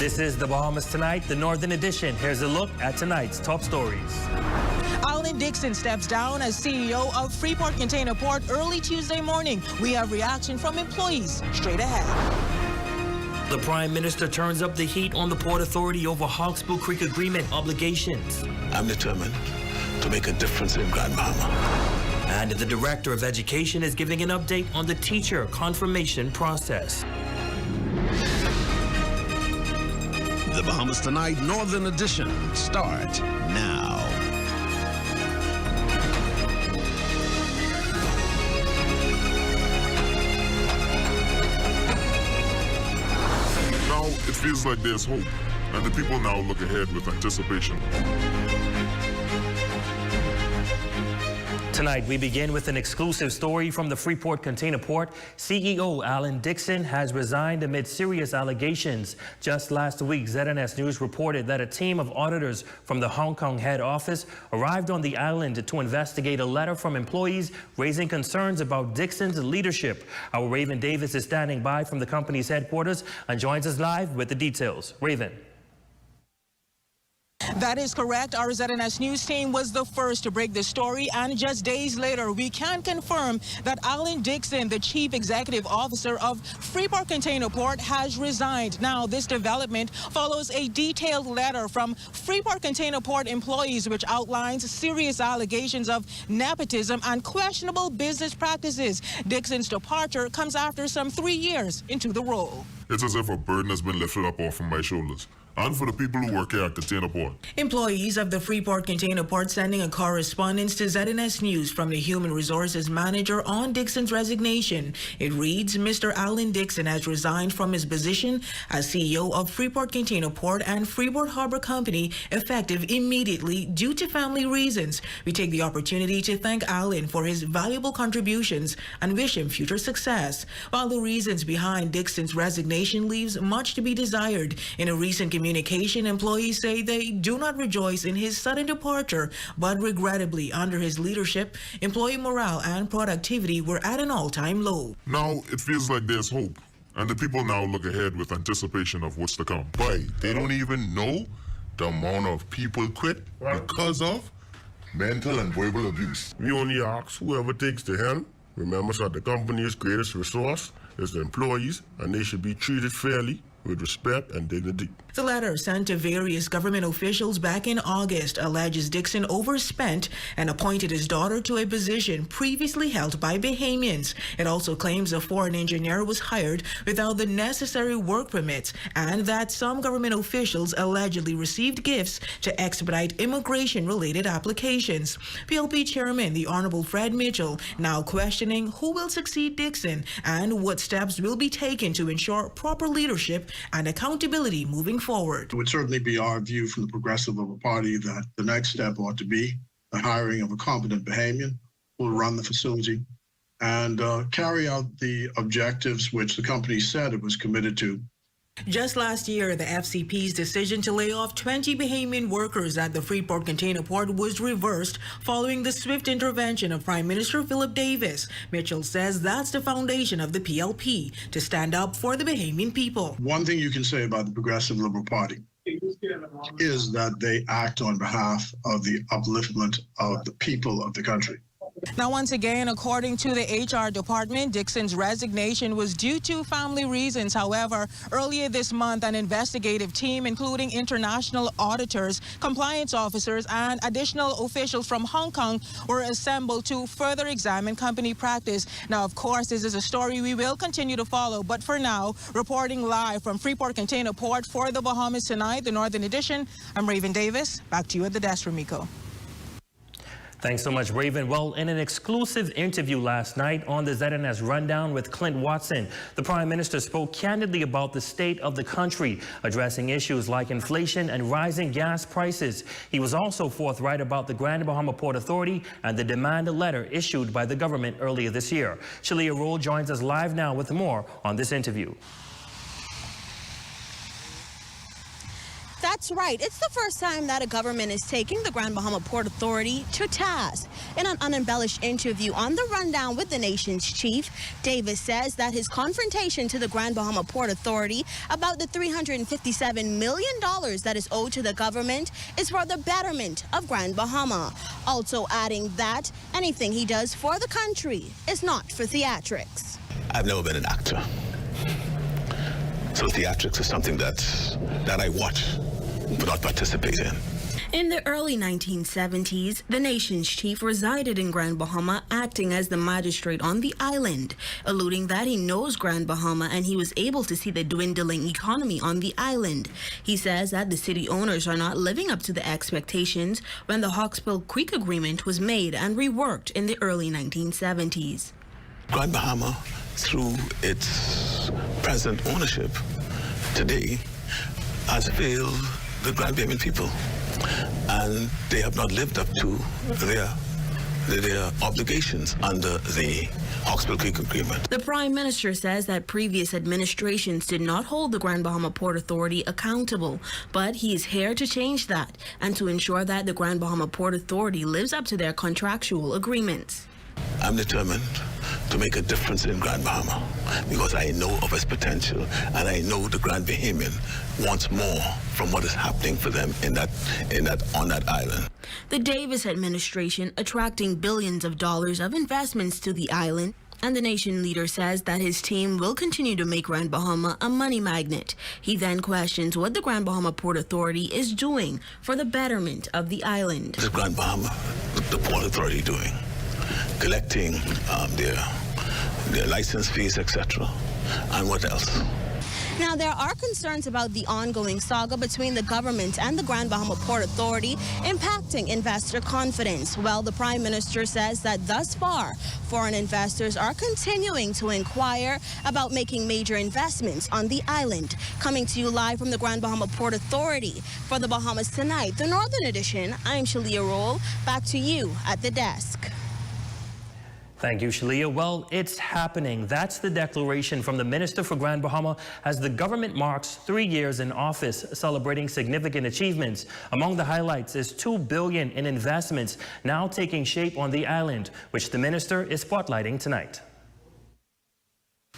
This is the Bahamas Tonight, the Northern Edition. Here's a look at tonight's top stories. Alan Dixon steps down as CEO of Freeport Container Port early Tuesday morning. We have reaction from employees straight ahead. The Prime Minister turns up the heat on the Port Authority over Hawksbill Creek Agreement obligations. I'm determined to make a difference in Grand Bahama. And the Director of Education is giving an update on the teacher confirmation process. The Bahamas Tonight Northern Edition starts now. Now it feels like there's hope, and the people now look ahead with anticipation. Tonight, we begin with an exclusive story from the Freeport Container Port. CEO Alan Dixon has resigned amid serious allegations. Just last week, ZNS News reported that a team of auditors from the Hong Kong head office arrived on the island to investigate a letter from employees raising concerns about Dixon's leadership. Our Raven Davis is standing by from the company's headquarters and joins us live with the details. Raven. That is correct. Our ZNS News team was the first to break the story, and just days later, we can confirm that Alan Dixon, the Chief Executive Officer of Freeport Container Port, has resigned. Now, this development follows a detailed letter from Freeport Container Port employees which outlines serious allegations of nepotism and questionable business practices. Dixon's departure comes after some 3 years into the role. It's as if a burden has been lifted up off of my shoulders. And for the people who work here at Container Port. Employees of the Freeport Container Port sending a correspondence to ZNS News from the Human Resources Manager on Dixon's resignation. It reads, Mr. Alan Dixon has resigned from his position as CEO of Freeport Container Port and Freeport Harbor Company effective immediately due to family reasons. We take the opportunity to thank Alan for his valuable contributions and wish him future success. While the reasons behind Dixon's resignation leaves much to be desired, in a recent communication, employees say they do not rejoice in his sudden departure, but regrettably, under his leadership, employee morale and productivity were at an all-time low. Now it feels like there's hope, and the people now look ahead with anticipation of what's to come. Why? They don't even know the amount of people quit because of mental and verbal abuse. We only ask whoever takes the helm remembers that the company's greatest resource is the employees, and they should be treated fairly, with respect and dignity. The letter sent to various government officials back in August alleges Dixon overspent and appointed his daughter to a position previously held by Bahamians. It also claims a foreign engineer was hired without the necessary work permits, and that some government officials allegedly received gifts to expedite immigration-related applications. PLP Chairman, the Honorable Fred Mitchell, now questioning who will succeed Dixon and what steps will be taken to ensure proper leadership and accountability moving forward. It would certainly be our view from the Progressive Liberal Party that the next step ought to be the hiring of a competent Bahamian who will run the facility and carry out the objectives which the company said it was committed to. Just last year, the FCP's decision to lay off 20 Bahamian workers at the Freeport Container Port was reversed following the swift intervention of Prime Minister Philip Davis. Mitchell says that's the foundation of the PLP, to stand up for the Bahamian people. One thing you can say about the Progressive Liberal Party is that they act on behalf of the upliftment of the people of the country. Now, once again, according to the HR department, Dixon's resignation was due to family reasons. However, earlier this month, an investigative team, including international auditors, compliance officers, and additional officials from Hong Kong, were assembled to further examine company practice. Now, of course, this is a story we will continue to follow. But for now, reporting live from Freeport Container Port for the Bahamas Tonight, the Northern Edition, I'm Raven Davis. Back to you at the desk, Ramiko. Thanks so much, Raven. Well, in an exclusive interview last night on the ZNS Rundown with Clint Watson, the Prime Minister spoke candidly about the state of the country, addressing issues like inflation and rising gas prices. He was also forthright about the Grand Bahama Port Authority and the demand letter issued by the government earlier this year. Shalia Roll joins us live now with more on this interview. That's right. It's the first time that a government is taking the Grand Bahama Port Authority to task. In an unembellished interview on The Rundown with the nation's chief, Davis says that his confrontation to the Grand Bahama Port Authority about the $357 million that is owed to the government is for the betterment of Grand Bahama. Also adding that anything he does for the country is not for theatrics. I've never been an actor. So theatrics is something that I watch, but not participate in. In the early 1970s, the nation's chief resided in Grand Bahama, acting as the magistrate on the island, alluding that he knows Grand Bahama and he was able to see the dwindling economy on the island. He says that the city owners are not living up to the expectations when the Hawksbill Creek Agreement was made and reworked in the early 1970s. Grand Bahama, through its present ownership today, has failed the Grand Bahamian people, and they have not lived up to their obligations under the Hawksbill Creek Agreement. The Prime Minister says that previous administrations did not hold the Grand Bahama Port Authority accountable, but he is here to change that and to ensure that the Grand Bahama Port Authority lives up to their contractual agreements. I'm determined to make a difference in Grand Bahama because I know of its potential, and I know the Grand Bahamian wants more from what is happening for them on that island. The Davis administration attracting billions of dollars of investments to the island, and the nation leader says that his team will continue to make Grand Bahama a money magnet. He then questions what the Grand Bahama Port Authority is doing for the betterment of the island. What is Grand Bahama, the Port Authority, doing? Collecting their license fees, etc. And what else? Now, there are concerns about the ongoing saga between the government and the Grand Bahama Port Authority impacting investor confidence. Well, the Prime Minister says that thus far, foreign investors are continuing to inquire about making major investments on the island. Coming to you live from the Grand Bahama Port Authority. For the Bahamas Tonight, the Northern Edition, I'm Shalia Roll. Back to you at the desk. Thank you, Shalia. Well, it's happening. That's the declaration from the Minister for Grand Bahama as the government marks 3 years in office, celebrating significant achievements. Among the highlights is $2 billion in investments now taking shape on the island, which the minister is spotlighting tonight.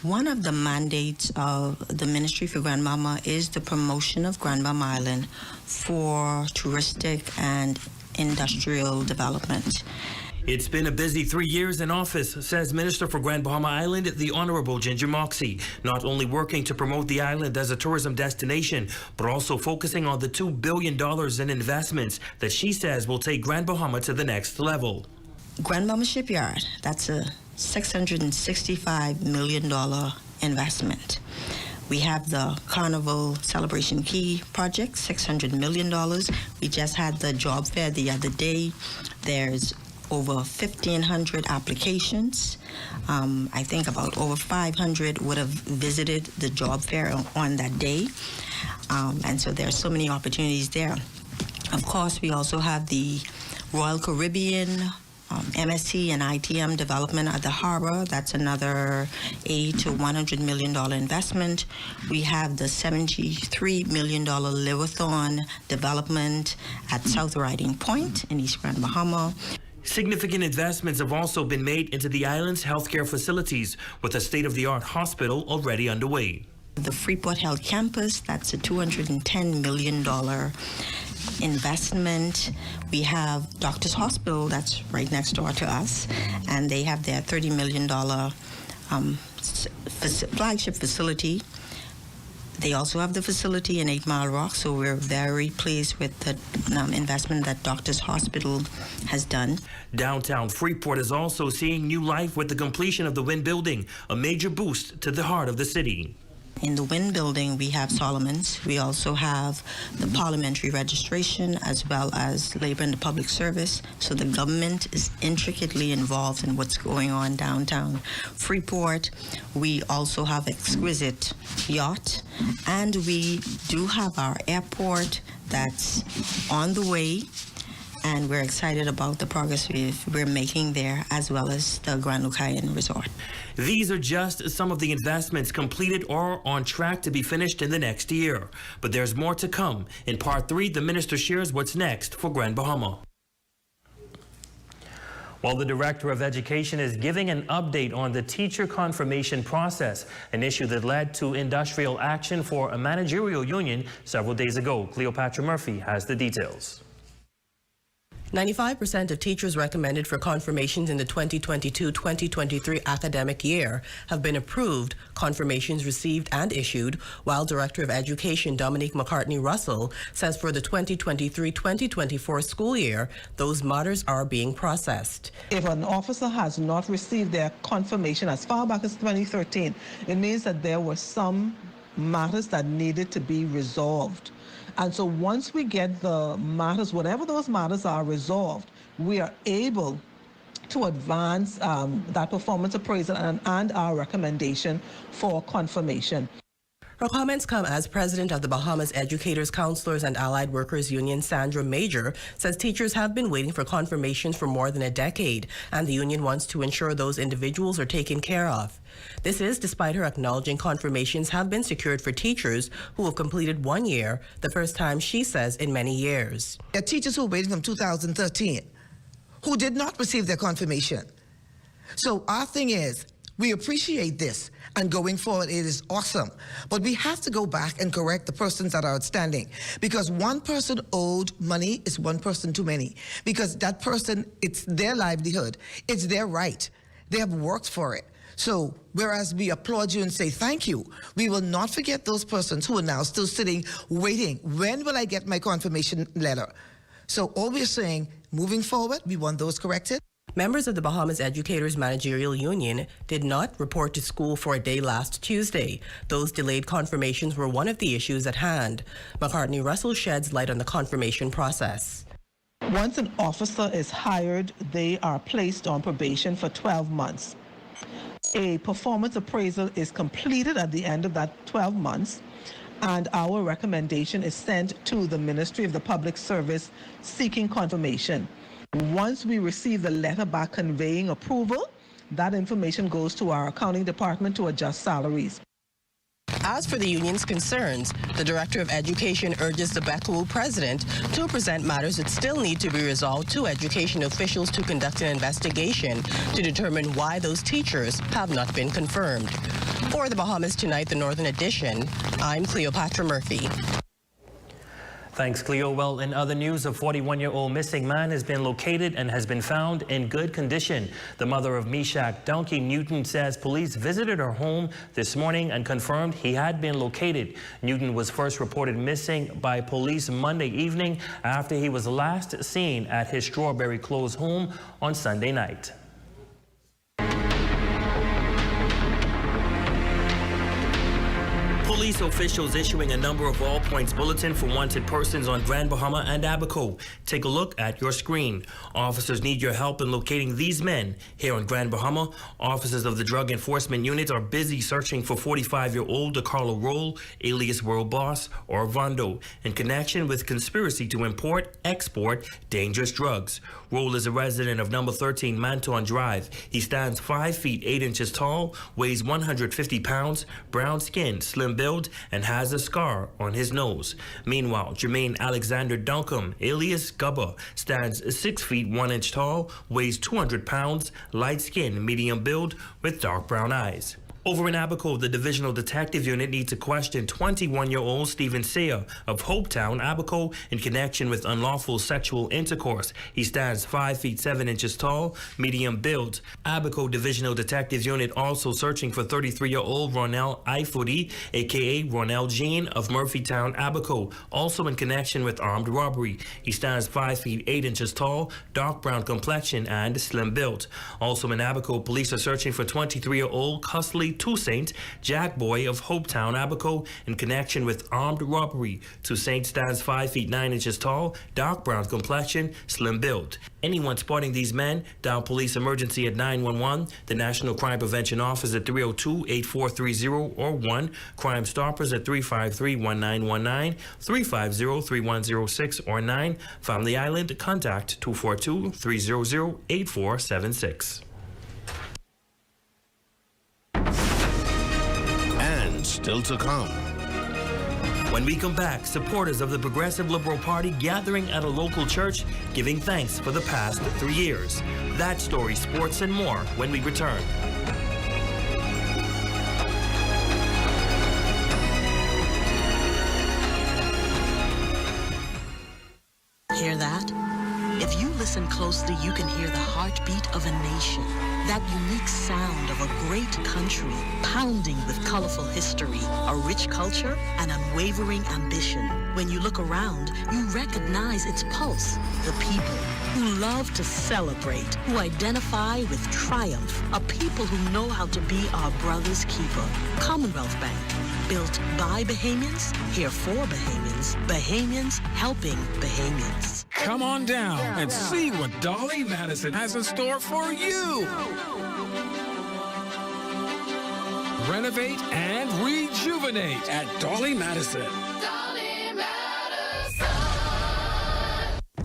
One of the mandates of the Ministry for Grand Bahama is the promotion of Grand Bahama Island for touristic and industrial development. It's been a busy 3 years in office, says Minister for Grand Bahama Island, the Honorable Ginger Moxie, not only working to promote the island as a tourism destination, but also focusing on the $2 billion in investments that she says will take Grand Bahama to the next level. Grand Bahama Shipyard, that's a $665 million investment. We have the Carnival Celebration Key project, $600 million. We just had the job fair the other day. There's over 1,500 applications. I think about over 500 would have visited the job fair on that day. And so there are so many opportunities there. Of course, we also have the Royal Caribbean, MSC and ITM development at the harbor. That's another $80 to $100 million investment. We have the $73 million Liverthorne development at South Riding Point in East Grand Bahama. Significant investments have also been made into the island's healthcare facilities, with a state-of-the-art hospital already underway. The Freeport Health Campus, that's a $210 million investment. We have Doctors Hospital, that's right next door to us, and they have their $30 million flagship facility. They also have the facility in 8 Mile Rock, so we're very pleased with the investment that Doctors Hospital has done. Downtown Freeport is also seeing new life with the completion of the Wynn Building, a major boost to the heart of the city. In the Wynn Building, we have Solomon's. We also have the parliamentary registration as well as labor and the public service. So the government is intricately involved in what's going on downtown Freeport. We also have exquisite yacht, and we do have our airport that's on the way. and we're excited about the progress we're making there, as well as the Grand Lucayan Resort. These are just some of the investments completed or on track to be finished in the next year. But there's more to come. In Part 3, the minister shares what's next for Grand Bahama. While the Director of Education is giving an update on the teacher confirmation process, an issue that led to industrial action for a managerial union several days ago. Cleopatra Murphy has the details. 95% of teachers recommended for confirmations in the 2022-2023 academic year have been approved, confirmations received and issued, while Director of Education Dominique McCartney-Russell says for the 2023-2024 school year, those matters are being processed. If an officer has not received their confirmation as far back as 2013, it means that there were some matters that needed to be resolved. And so once we get the matters, whatever those matters are resolved, we are able to advance that performance appraisal and our recommendation for confirmation. Her comments come as President of the Bahamas Educators, Counselors, and Allied Workers Union, Sandra Major, says teachers have been waiting for confirmations for more than a decade, and the union wants to ensure those individuals are taken care of. This is despite her acknowledging confirmations have been secured for teachers who have completed 1 year, the first time, she says, in many years. There are teachers who waited from 2013 who did not receive their confirmation. So our thing is, we appreciate this, and going forward, it is awesome. But we have to go back and correct the persons that are outstanding, because one person owed money is one person too many, because that person, it's their livelihood, it's their right. They have worked for it. So whereas we applaud you and say thank you, we will not forget those persons who are now still sitting, waiting. When will I get my confirmation letter? So all we're saying, moving forward, we want those corrected. Members of the Bahamas Educators Managerial Union did not report to school for a day last Tuesday. Those delayed confirmations were one of the issues at hand. McCartney-Russell sheds light on the confirmation process. Once an officer is hired, they are placed on probation for 12 months. A performance appraisal is completed at the end of that 12 months, and our recommendation is sent to the Ministry of the Public Service seeking confirmation. Once we receive the letter back conveying approval, that information goes to our accounting department to adjust salaries. As for the union's concerns, the Director of Education urges the BECU president to present matters that still need to be resolved to education officials to conduct an investigation to determine why those teachers have not been confirmed. For the Bahamas Tonight, the Northern Edition, I'm Cleopatra Murphy. Thanks, Cleo. Well, in other news, a 41-year-old missing man has been located and has been found in good condition. The mother of Meshach Donkey Newton says police visited her home this morning and confirmed he had been located. Newton was first reported missing by police Monday evening after he was last seen at his Strawberry Close home on Sunday night. Police officials issuing a number of all points bulletin for wanted persons on Grand Bahama and Abaco. Take a look at your screen. Officers need your help in locating these men. Here on Grand Bahama, officers of the Drug Enforcement Unit are busy searching for 45-year-old DeCarlo Roll, alias World Boss, or Vondo, in connection with conspiracy to import, export dangerous drugs. Roll is a resident of number 13 Manton Drive. He stands 5 feet 8 inches tall, weighs 150 pounds, brown skin, slim build, and has a scar on his nose. Meanwhile, Jermaine Alexander Duncombe, alias Gubba, stands 6 feet 1 inch tall, weighs 200 pounds, light skin, medium build, with dark brown eyes. Over in Abaco, the Divisional Detective Unit needs to question 21-year-old Stephen Saya of Hopetown, Abaco, in connection with unlawful sexual intercourse. He stands 5 feet 7 inches tall, medium build. Abaco Divisional Detective Unit also searching for 33-year-old Ronell Ifudi, a.k.a. Ronell Jean of Murphytown, Abaco, also in connection with armed robbery. He stands 5 feet 8 inches tall, dark brown complexion, and slim built. Also in Abaco, police are searching for 23-year-old Cusley to Saint Jack Boy of Hopetown, Abaco, in connection with armed robbery. To Saint stands 5 feet 9 inches tall, dark brown complexion, slim build. Anyone spotting these men, dial police emergency at 911, the National Crime Prevention Office at 302-8430 or 1, Crime Stoppers at 353-1919, 350-3106 or 9, Family Island, contact 242-300-8476. And still to come. When we come back, supporters of the Progressive Liberal Party gathering at a local church, giving thanks for the past 3 years. That story, sports, and more when we return. Hear that? If you listen closely, you can hear the heartbeat of a nation. That unique sound of a great country, pounding with colorful history, a rich culture, and unwavering ambition. When you look around, you recognize its pulse. The people who love to celebrate, who identify with triumph, a people who know how to be our brother's keeper. Commonwealth Bank, built by Bahamians, here for Bahamians, Bahamians helping Bahamians. Come on down and see what Dolly Madison has in store for you. Renovate and rejuvenate at Dolly Madison.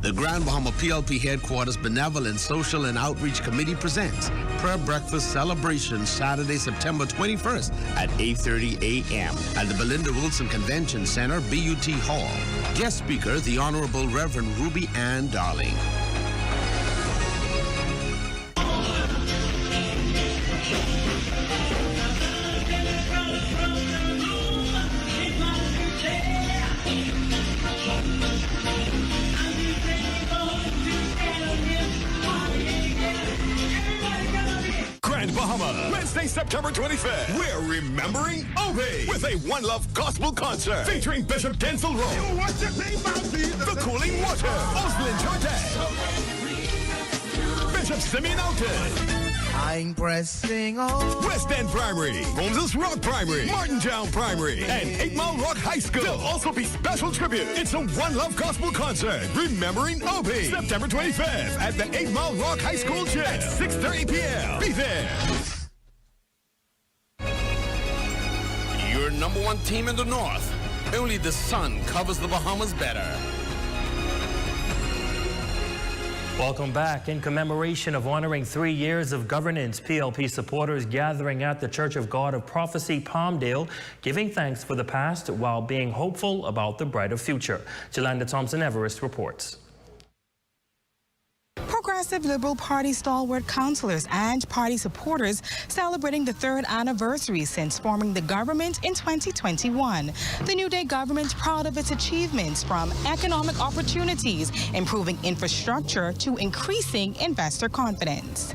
The Grand Bahama PLP Headquarters Benevolent Social and Outreach Committee presents Prayer Breakfast Celebration Saturday, September 21st at 8:30 a.m. at the Belinda Wilson Convention Center, BUT Hall. Guest speaker, the Honorable Reverend Ruby Ann Darling. Bahama, Wednesday, September 25th. We're remembering Obey with a One Love Gospel concert featuring Bishop Denzel Rowe, The Cooling Water, Oslin Jordan, Bishop Simeon Alton, I'm pressing on. West End Primary, Moses Rock Primary, Martintown Primary, and 8 Mile Rock High School. There'll also be special tribute. It's a One Love Gospel concert remembering Obey, September 25th at the 8 Mile Rock High School gym at 6:30 p.m. Be there. Your number one team in the North. Only the sun covers the Bahamas better. Welcome back. In commemoration of honoring 3 years of governance, PLP supporters gathering at the Church of God of Prophecy, Palmdale, giving thanks for the past while being hopeful about the brighter future. Jolanda Thompson-Everest reports. Progressive Liberal Party stalwart councillors and party supporters celebrating the 3rd anniversary since forming the government in 2021. The New Day government proud of its achievements, from economic opportunities, improving infrastructure, to increasing investor confidence.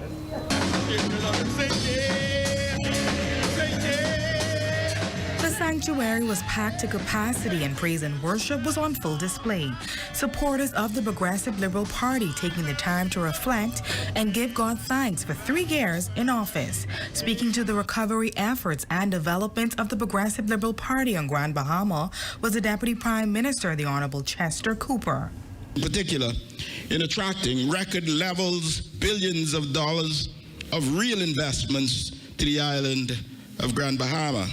The sanctuary was packed to capacity and praise and worship was on full display. Supporters of the Progressive Liberal Party taking the time to reflect and give God thanks for 3 years in office. Speaking to the recovery efforts and development of the Progressive Liberal Party on Grand Bahama was the Deputy Prime Minister, the Honorable Chester Cooper. In particular, in attracting record levels, billions of dollars of real investments to the island of Grand Bahama.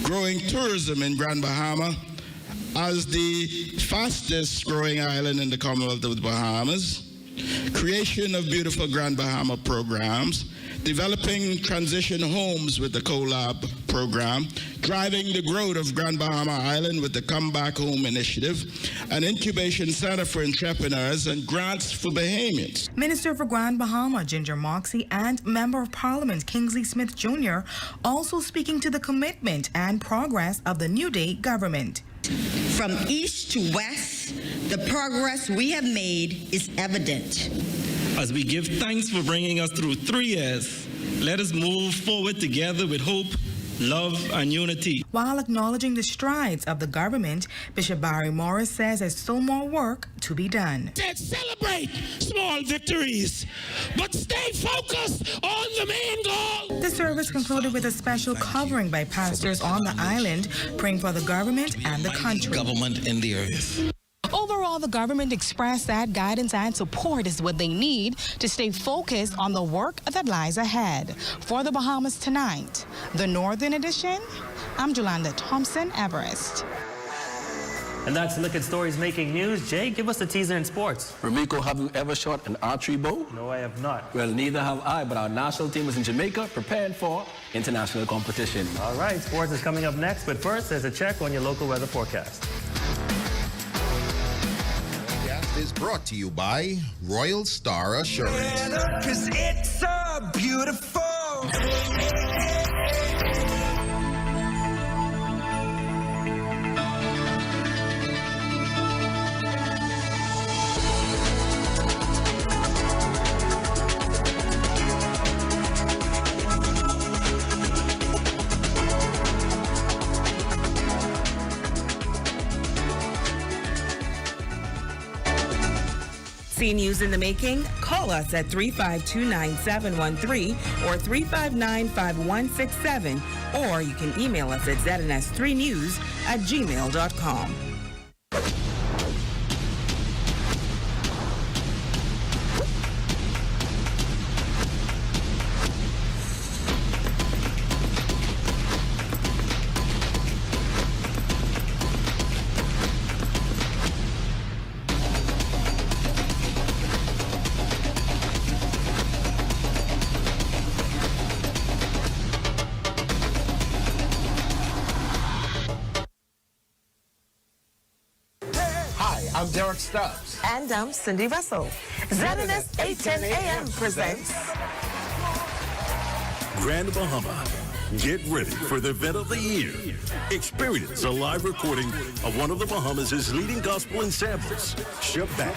Growing tourism in Grand Bahama as the fastest growing island in the Commonwealth of the Bahamas, creation of beautiful Grand Bahama programs, developing transition homes with the CoLab program, driving the growth of Grand Bahama Island with the Come Back Home initiative, an incubation center for entrepreneurs, and grants for Bahamians. Minister for Grand Bahama, Ginger Moxie, and Member of Parliament, Kingsley Smith Jr., also speaking to the commitment and progress of the New Day government. From east to west, the progress we have made is evident. As we give thanks for bringing us through 3 years, let us move forward together with hope love, and unity. While acknowledging the strides of the government, Bishop Barry Morris says there's still more work to be done. Let's celebrate small victories, but stay focused on the main goal. The service concluded with a special covering by pastors on the island, praying for the government and the country. Government in the earth. Overall, the government expressed that guidance and support is what they need to stay focused on the work that lies ahead. For the Bahamas Tonight, the Northern Edition, I'm Jolanda Thompson Everest. And that's Look at Stories Making News. Jay, give us the teaser in sports. Ramiko, have you ever shot an archery bow? No, I have not. Well, neither have I, but our national team is in Jamaica preparing for international competition. All right, sports is coming up next, but first, there's a check on your local weather forecast. Is brought to you by Royal Star Assurance. 'Cause it's so beautiful. See news in the making? Call us at 352-9713 or 359-5167, or you can email us at zns3news@gmail.com. I'm Derek Stubbs. And I'm Cindy Russell. ZNS 810 AM presents Grand Bahama. Get ready for the event of the year. Experience a live recording of one of the Bahamas' leading gospel ensembles, Shabbat,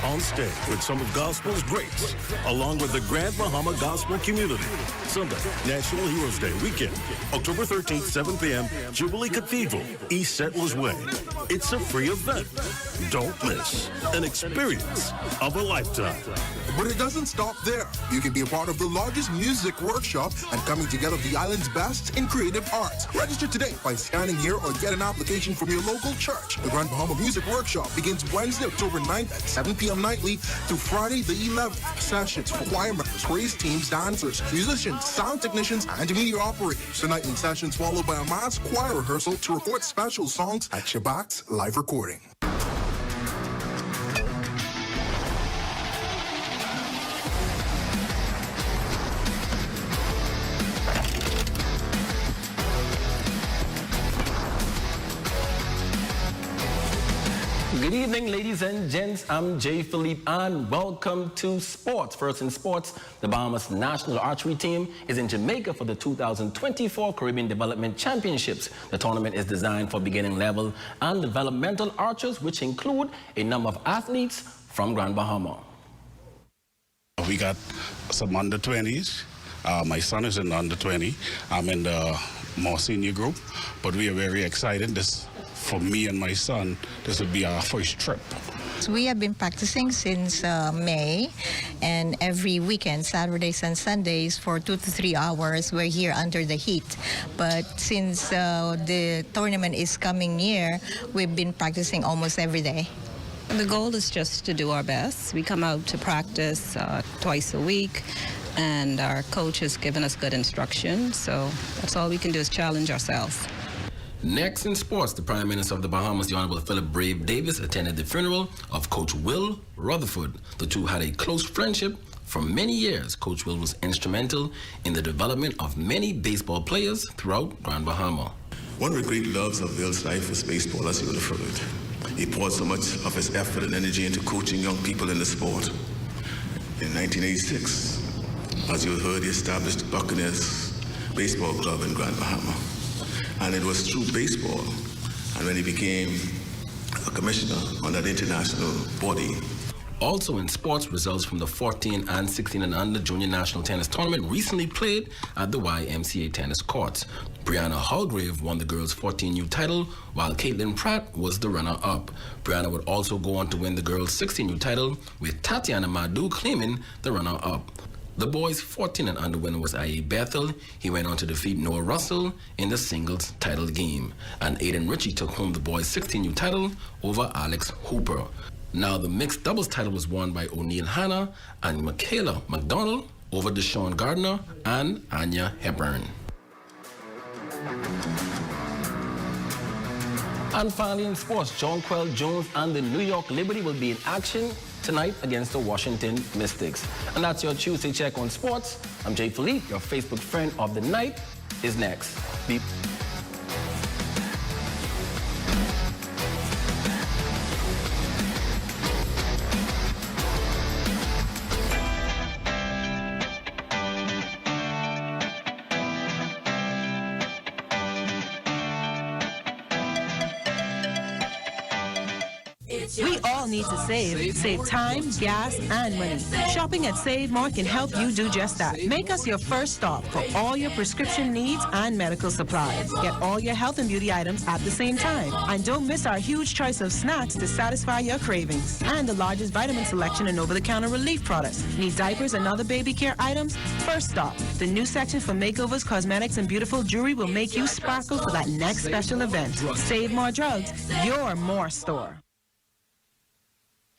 on stage with some of gospel's greats, along with the Grand Bahama gospel community. Sunday, National Heroes Day weekend, October 13th, 7 p.m., Jubilee Cathedral, East Settlers Way. It's a free event. Don't miss an experience of a lifetime. But it doesn't stop there. You can be a part of the largest music workshop and coming together of the island's best in creative arts. Register today by scanning here or get an application from your local church. The Grand Bahama Music Workshop begins Wednesday, October 9th at 7 p.m. nightly through Friday the 11th. Sessions for choir members, praise teams, dancers, musicians, sound technicians, and media operators. The nightly sessions followed by a mass choir rehearsal to record special songs at Shabbat's live recording. Good evening, ladies and gents. I'm Jay Philippe, and welcome to Sports. First in sports, the Bahamas national archery team is in Jamaica for the 2024 Caribbean Development Championships. The tournament is designed for beginning level and developmental archers, which include a number of athletes from Grand Bahama. We got some under 20s. My son is in the under 20. I'm in the more senior group, but we are very excited. For me and my son, this will be our first trip. So we have been practicing since May, and every weekend, Saturdays and Sundays, for 2 to 3 hours, we're here under the heat. But since the tournament is coming near, we've been practicing almost every day. The goal is just to do our best. We come out to practice twice a week, and our coach has given us good instruction, so that's all we can do is challenge ourselves. Next in sports, the Prime Minister of the Bahamas, the Honorable Philip Brave Davis, attended the funeral of Coach Will Rutherford. The two had a close friendship for many years. Coach Will was instrumental in the development of many baseball players throughout Grand Bahama. One of the great loves of Will's life was baseball, as you would have heard. He poured so much of his effort and energy into coaching young people in the sport. In 1986, as you heard, he established the Buccaneers Baseball Club in Grand Bahama. And it was through baseball, and when he became a commissioner on that international body. Also in sports, results from the 14 and 16 and under junior national tennis tournament recently played at the YMCA tennis courts. Brianna Hallgrave won the girls' 14U title, while Caitlin Pratt was the runner-up. Brianna would also go on to win the girls' 16U title, with Tatiana Madu claiming the runner-up. The boys' 14 and under winner was I.A. Bethel. He went on to defeat Noah Russell in the singles title game. And Aiden Ritchie took home the boys' 16U title over Alex Hooper. Now the mixed doubles title was won by O'Neal Hanna and Michaela McDonald over Deshaun Gardner and Anya Hepburn. And finally in sports, Jonquel Jones and the New York Liberty will be in action tonight against the Washington Mystics. And that's your Tuesday check on sports. I'm Jay Philippe, your Facebook friend of the night is next. Beep. We all need to save. Save time, gas, and money. Shopping at Save More can help you do just that. Make us your first stop for all your prescription needs and medical supplies. Get all your health and beauty items at the same time. And don't miss our huge choice of snacks to satisfy your cravings. And the largest vitamin selection and over-the-counter relief products. Need diapers and other baby care items? First stop. The new section for makeovers, cosmetics, and beautiful jewelry will make you sparkle for that next special event. Save More Drugs, your more store.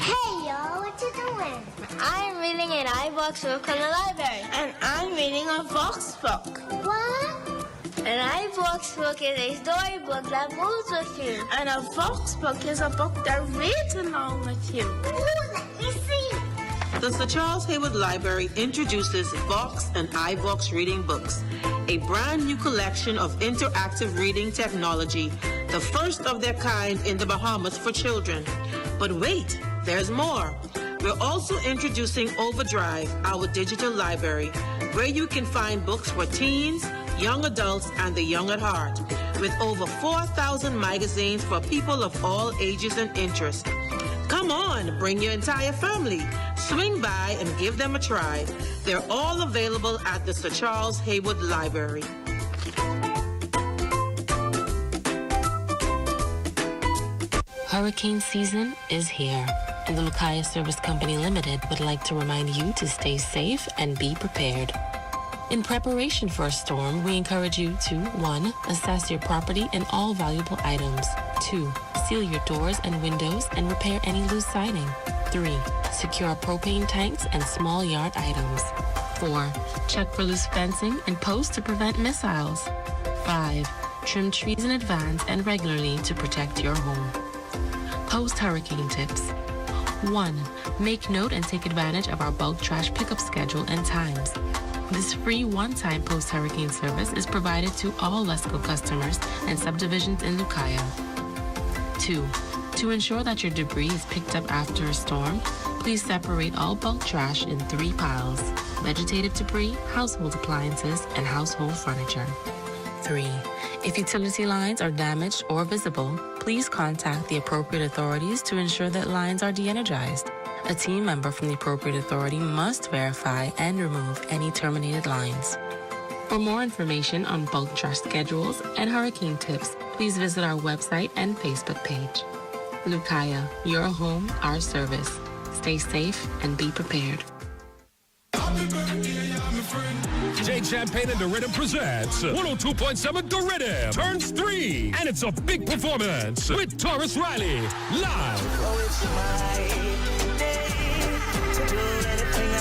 Hey, y'all, what you doing? I'm reading an iVox book on the library. And I'm reading a Vox book. What? An iVox book is a storybook that moves with you. And a Vox book is a book that reads along with you. Ooh, let me see. The Sir Charles Haywood Library introduces Vox and iVox reading books, a brand new collection of interactive reading technology, the first of their kind in the Bahamas for children. But wait, there's more. We're also introducing Overdrive, our digital library, where you can find books for teens, young adults, and the young at heart, with over 4,000 magazines for people of all ages and interests. Come on, bring your entire family. Swing by and give them a try. They're all available at the Sir Charles Haywood Library. Hurricane season is here, and the Lucaya Service Company Limited would like to remind you to stay safe and be prepared. In preparation for a storm, we encourage you to 1. Assess your property and all valuable items. 2. Seal your doors and windows and repair any loose siding. 3. Secure propane tanks and small yard items. 4. Check for loose fencing and posts to prevent missiles. 5. Trim trees in advance and regularly to protect your home. Post-hurricane tips. 1. Make note and take advantage of our bulk trash pickup schedule and times. This free one-time post-hurricane service is provided to all LESCO customers and subdivisions in Lucaya. 2. To ensure that your debris is picked up after a storm, please separate all bulk trash in 3 piles: vegetative debris, household appliances, and household furniture. 3. If utility lines are damaged or visible, please contact the appropriate authorities to ensure that lines are de-energized. A team member from the appropriate authority must verify and remove any terminated lines. For more information on bulk trash schedules and hurricane tips, please visit our website and Facebook page. Lucaya, your home, our service. Stay safe and be prepared. Jake Champagne and The Rhythm presents 102.7 The Rhythm turns 3, and it's a big performance with Taurus Riley live.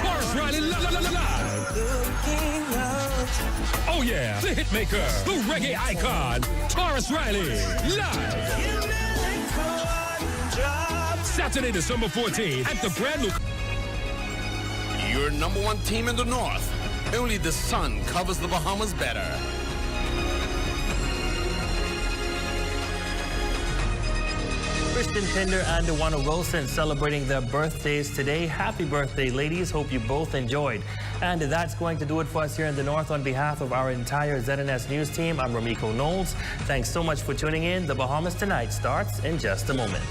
Taurus Riley live. Oh yeah, the hitmaker, the reggae icon, Taurus Riley live. Saturday, December 14th at the brand new. Your number one team in the North. Only the sun covers the Bahamas better. Kristen Pinder and Dewana Wilson celebrating their birthdays today. Happy birthday, ladies. Hope you both enjoyed. And that's going to do it for us here in the North. On behalf of our entire ZNS News team, I'm Ramiko Knowles. Thanks so much for tuning in. The Bahamas Tonight starts in just a moment.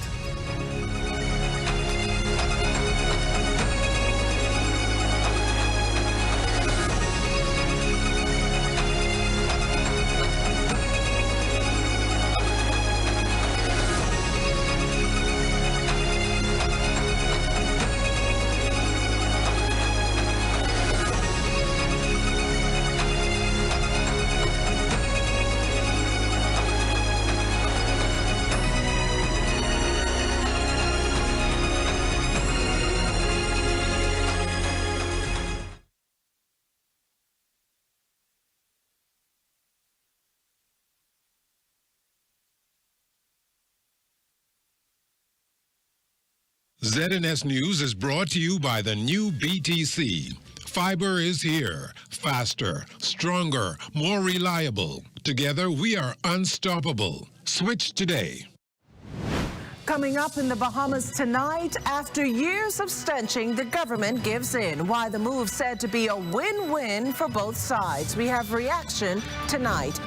ZNS News is brought to you by the new BTC. Fiber is here. Faster, stronger, more reliable. Together, we are unstoppable. Switch today. Coming up in the Bahamas tonight, after years of stenching, the government gives in. Why the move said to be a win-win for both sides. We have reaction tonight.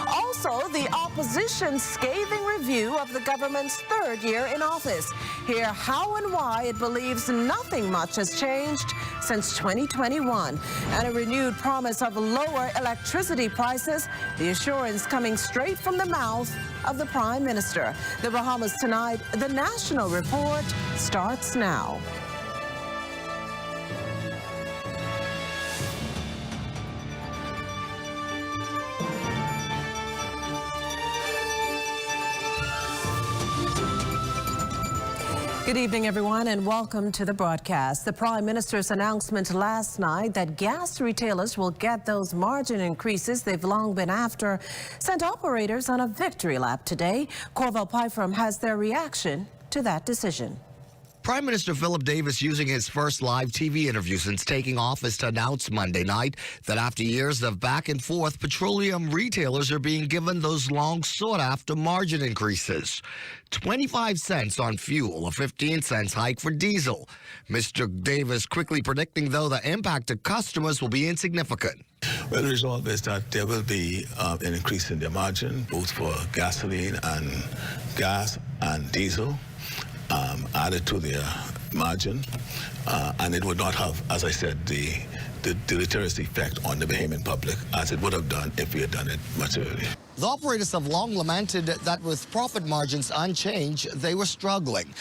Also, the opposition's scathing review of the government's third year in office. Hear how and why it believes nothing much has changed since 2021. And a renewed promise of lower electricity prices, the assurance coming straight from the mouth of the Prime Minister. The Bahamas tonight, the National Report starts now. Good evening, everyone, and welcome to the broadcast. The Prime Minister's announcement last night that gas retailers will get those margin increases they've long been after sent operators on a victory lap today. Corval Pyfrom has their reaction to that decision. Prime Minister Philip Davis using his first live TV interview since taking office to announce Monday night that after years of back and forth, petroleum retailers are being given those long sought-after margin increases. 25 cents on fuel, a 15 cents hike for diesel. Mr. Davis quickly predicting, though, the impact to customers will be insignificant. Well, the result is that there will be an increase in their margin, both for gasoline and gas and diesel. Added to their margin, and it would not have, as I said, the deleterious effect on the Bahamian public as it would have done if we had done it much earlier. The operators have long lamented that with profit margins unchanged, they were struggling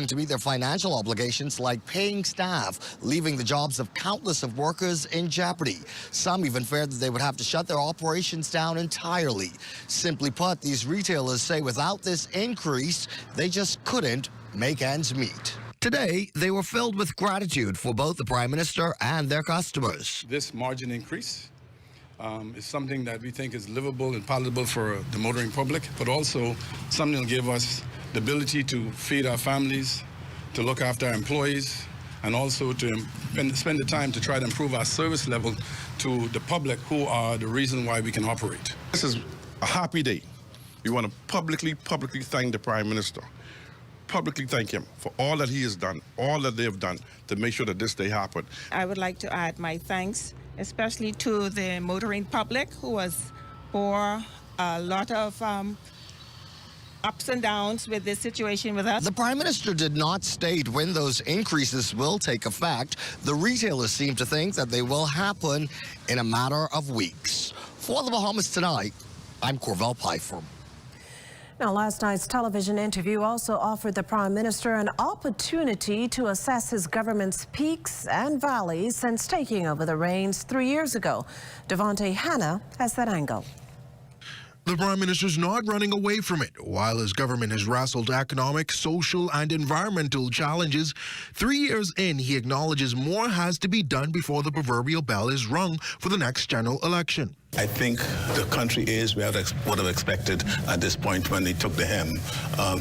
to meet their financial obligations like paying staff, leaving the jobs of countless of workers in jeopardy. Some even feared that they would have to shut their operations down entirely. Simply put, these retailers say without this increase, they just couldn't make ends meet. Today, they were filled with gratitude for both the Prime Minister and their customers. This margin increase is something that we think is livable and palatable for the motoring public, but also something that will give us the ability to feed our families, to look after our employees, and also to spend the time to try to improve our service level to the public, who are the reason why we can operate. This is a happy day. We want to publicly thank the Prime Minister. Publicly thank him for all that he has done, all that they have done to make sure that this day happened. I would like to add my thanks, especially to the motoring public, who was for a lot of ups and downs with this situation with us. The Prime Minister did not state when those increases will take effect. The retailers seem to think that they will happen in a matter of weeks. For the Bahamas Tonight, I'm Corval Pyfrom. Now, last night's television interview also offered the Prime Minister an opportunity to assess his government's peaks and valleys since taking over the reins 3 years ago. Devontae Hanna has that angle. The Prime Minister's not running away from it. While his government has wrestled economic, social, and environmental challenges, 3 years in, he acknowledges more has to be done before the proverbial bell is rung for the next general election. I think the country is where I would have expected at this point when they took the helm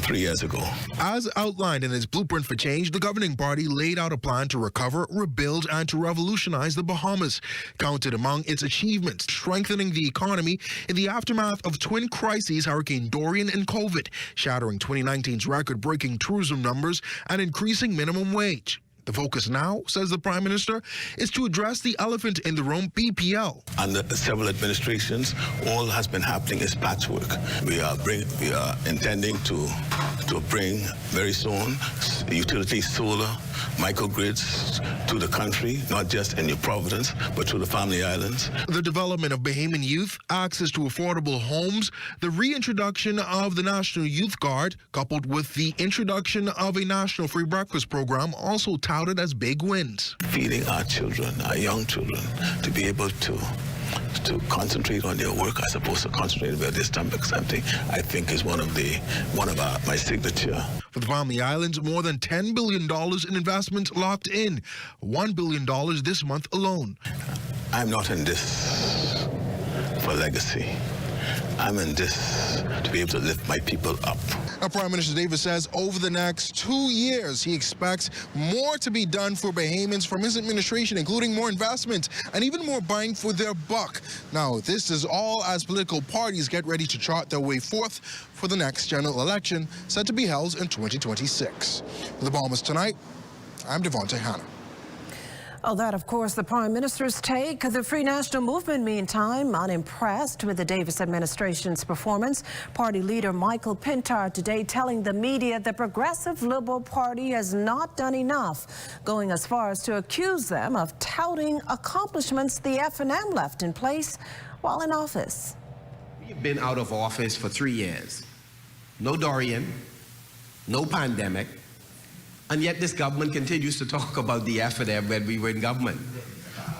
3 years ago. As outlined in his blueprint for change, the governing party laid out a plan to recover, rebuild, and to revolutionize the Bahamas. Counted among its achievements, strengthening the economy in the aftermath of twin crises, Hurricane Dorian and COVID, shattering 2019's record-breaking tourism numbers and increasing minimum wage. The focus now, says the Prime Minister, is to address the elephant in the room, PPL. Under several administrations, all has been happening is patchwork. We are intending to bring very soon utility solar microgrids to the country, not just in New Providence, but to the Family Islands. The development of Bahamian youth, access to affordable homes, the reintroduction of the National Youth Guard, coupled with the introduction of a national free breakfast program, also touted as big wins. Feeding our children, our young children, to be able to concentrate on their work as opposed to concentrating about their stomachs empty, I think is one of my signature. For the Family Islands, more than $10 billion in investments locked in, $1 billion this month alone. I'm not in this for legacy. I'm in this to be able to lift my people up. Now, Prime Minister Davis says over the next 2 years, he expects more to be done for Bahamians from his administration, including more investment and even more buying for their buck. Now, this is all as political parties get ready to chart their way forth for the next general election set to be held in 2026. For the Bahamas Tonight, I'm Devontae Hanna. Oh, that, of course, the Prime Minister's take. The Free National Movement, meantime, unimpressed with the Davis administration's performance. Party leader Michael Pintard today telling the media the Progressive Liberal Party has not done enough, going as far as to accuse them of touting accomplishments the F&M left in place while in office. We've been out of office for 3 years. No Dorian, no pandemic. And yet this government continues to talk about the F&M when we were in government.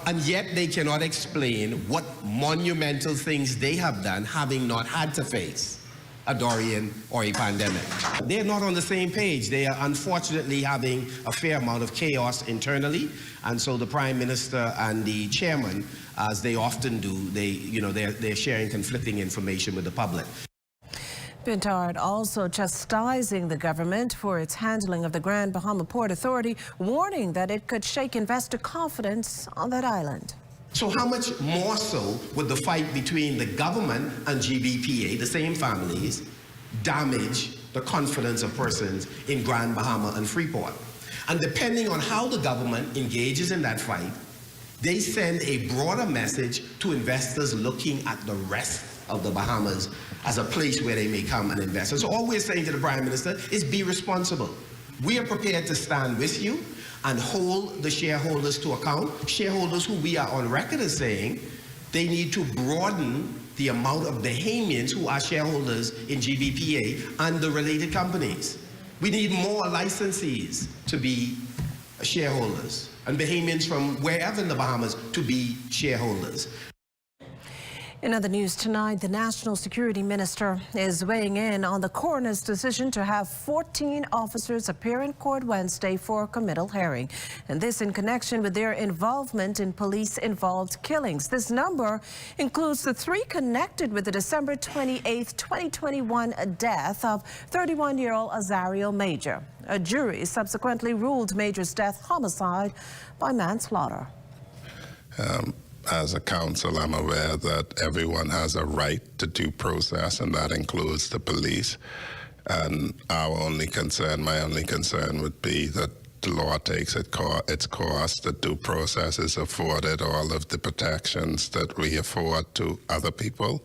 And yet they cannot explain what monumental things they have done having not had to face a Dorian or a pandemic. They're not on the same page. They are unfortunately having a fair amount of chaos internally. And so the Prime Minister and the Chairman, as they often do, they're sharing conflicting information with the public. Pintard also chastising the government for its handling of the Grand Bahama Port Authority, warning that it could shake investor confidence on that island. So how much more so would the fight between the government and GBPA, the same families, damage the confidence of persons in Grand Bahama and Freeport? And depending on how the government engages in that fight, they send a broader message to investors looking at the rest of the Bahamas as a place where they may come and invest. So all we're saying to the Prime Minister is be responsible. We are prepared to stand with you and hold the shareholders to account, shareholders who we are on record as saying they need to broaden the amount of Bahamians who are shareholders in GBPA and the related companies. We need more licensees to be shareholders and Bahamians from wherever in the Bahamas to be shareholders. In other news tonight, the National Security Minister is weighing in on the coroner's decision to have 14 officers appear in court Wednesday for a committal hearing. And this in connection with their involvement in police-involved killings. This number includes the 3 connected with the December 28, 2021 death of 31-year-old Azario Major. A jury subsequently ruled Major's death homicide by manslaughter. As a counsel, I'm aware that everyone has a right to due process, and that includes the police. And my only concern would be that the law takes its course, that due process is afforded all of the protections that we afford to other people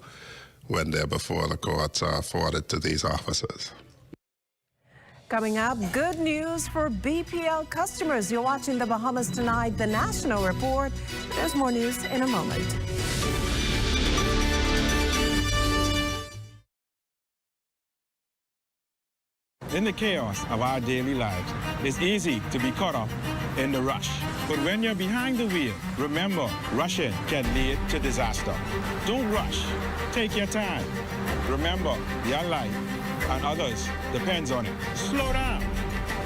when they're before the courts are afforded to these officers. Coming up, good news for BPL customers. You're watching the Bahamas Tonight, the National Report. There's more news in a moment. In the chaos of our daily lives, it's easy to be caught up in the rush. But when you're behind the wheel, remember, rushing can lead to disaster. Don't rush. Take your time. Remember, your life and others depends on it. Slow down,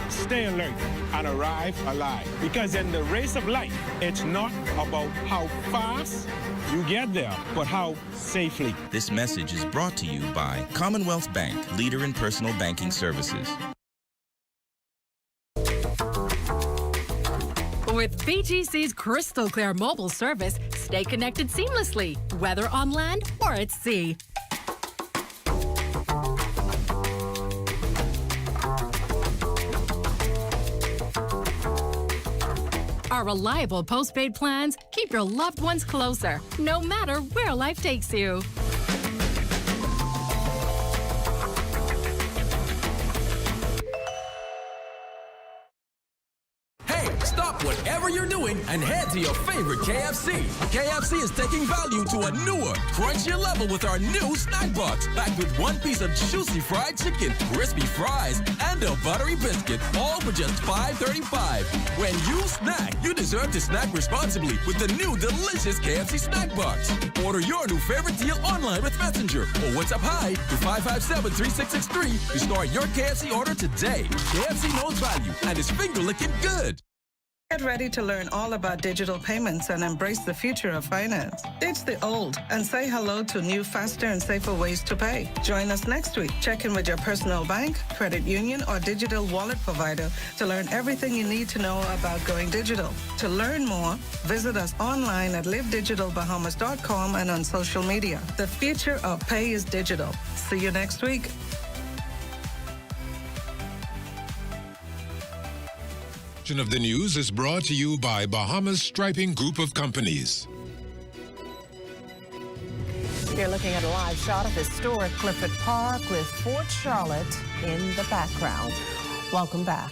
stay alert, and arrive alive. Because in the race of life, it's not about how fast you get there, but how safely. This message is brought to you by Commonwealth Bank, leader in personal banking services. With BGC's crystal clear mobile service, stay connected seamlessly, whether on land or at sea. Our reliable postpaid plans keep your loved ones closer, no matter where life takes you. Stop whatever you're doing and head to your favorite KFC. KFC is taking value to a newer, crunchier level with our new snack box, packed with 1 piece of juicy fried chicken, crispy fries, and a buttery biscuit, all for just $5.35. When you snack, you deserve to snack responsibly with the new delicious KFC snack box. Order your new favorite deal online with Messenger or WhatsApp Hi to 557-3663 to start your KFC order today. KFC knows value and is finger-licking good. Get ready to learn all about digital payments and embrace the future of finance. Ditch the old and say hello to new, faster, and safer ways to pay. Join us next week. Check in with your personal bank, credit union, or digital wallet provider to learn everything you need to know about going digital. To learn more, visit us online at livedigitalbahamas.com and on social media. The future of pay is digital. See you next week. Of the news is brought to you by Bahamas Striping Group of Companies. You're looking at a live shot of historic Clifford Park with Fort Charlotte in the background. Welcome back.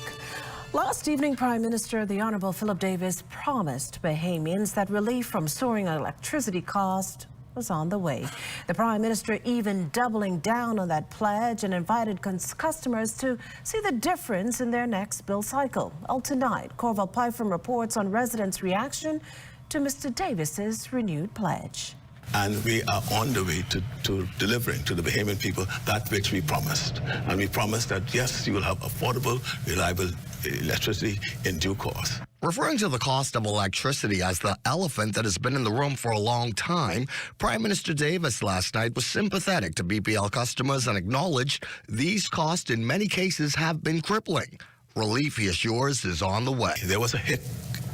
Last evening, Prime Minister the Honorable Philip Davis promised Bahamians that relief from soaring electricity costs was on the way. The Prime Minister even doubling down on that pledge and invited customers to see the difference in their next bill cycle. Well, tonight, Corval Pyfrom reports on residents' reaction to Mr. Davis's renewed pledge. And we are on the way to delivering to the Bahamian people that which we promised. And we promised that, yes, you will have affordable, reliable electricity in due course. Referring to the cost of electricity as the elephant that has been in the room for a long time, Prime Minister Davis last night was sympathetic to BPL customers and acknowledged these costs in many cases have been crippling. Relief, he assures, is on the way. There was a hit